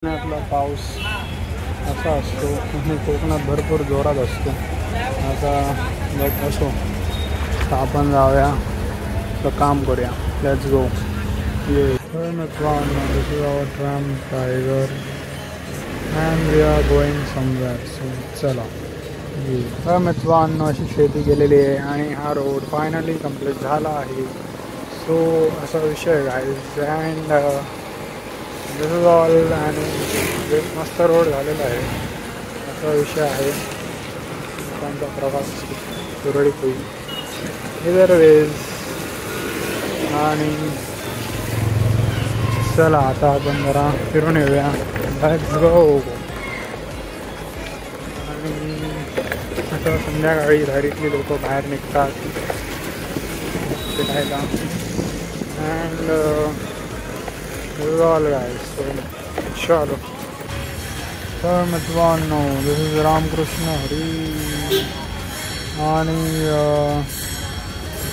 कोकणातला पाऊस असा असतो आणि कोकणात भरपूर जोरात असतो. आता बट असो तर आपण जाऊया तर काम करूया. Let's go. ये this is our tram tiger and we are going somewhere. So चला. तर मित्रांनो अशी शेती केलेली आहे आणि हा रोड फायनली कंप्लीट झाला आहे. सो असा विषय आहे अँड दिस इज ऑल. आणि मस्त रोड झालेला आहे असा विषय आहे. त्यांचा प्रवास सुरळीत होईल इधर वेज. आणि चला आता आपण जरा फिरून येऊया. Let's go. आणि असं संध्याकाळी धारीतली लोक बाहेर निघतात फिरायला. And all guys. चलो. तर मित्रांनो दिस इज रामकृष्ण हरी आणि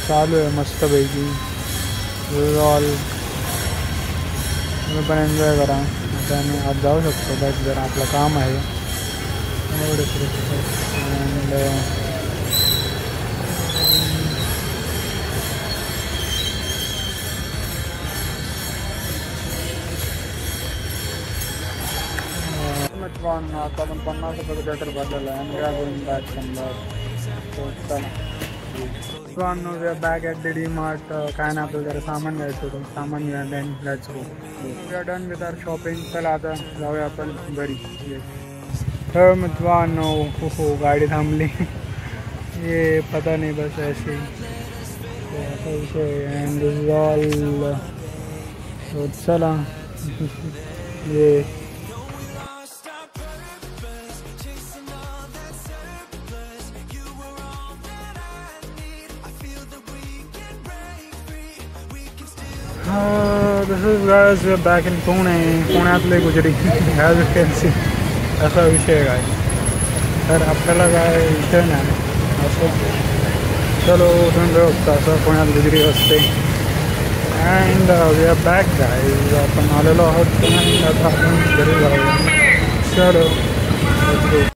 चालू आहे मस्तपैकी. दिस इज ऑल. तुम्ही पण एन्जॉय करा. आता आम्ही आज जाऊ शकतो बट जरा आपलं काम आहे. अँड मित्रांनो आता आपण 50 रुपये थिएटर भरलेलं आहे आणि काय गोईंग बॅक समजा. चला मित्रांनो we are back at D Mart. काय नाही आपल्याला जरा सामान घ्यायचं होतं. सामान घ्या then let's go. We are done with our shopping. चला आता जाऊया आपण घरी. तर मित्रांनो हो गाडी थांबली. ये पता नहीं बस ऐसे ऐसा विषय. And this is all. चला ये this is guys we are back in Pune. पुण्यातले Gujari as you can see असा विषय आहे काय. तर आपल्याला काय विषय नाही असं. चलो तुम्ही बघता असं पुण्यात गुजरी असते. And we are back guys. आपण आलेलो आहोत पुण्यात. आता आपण घरी जाऊया. चलो.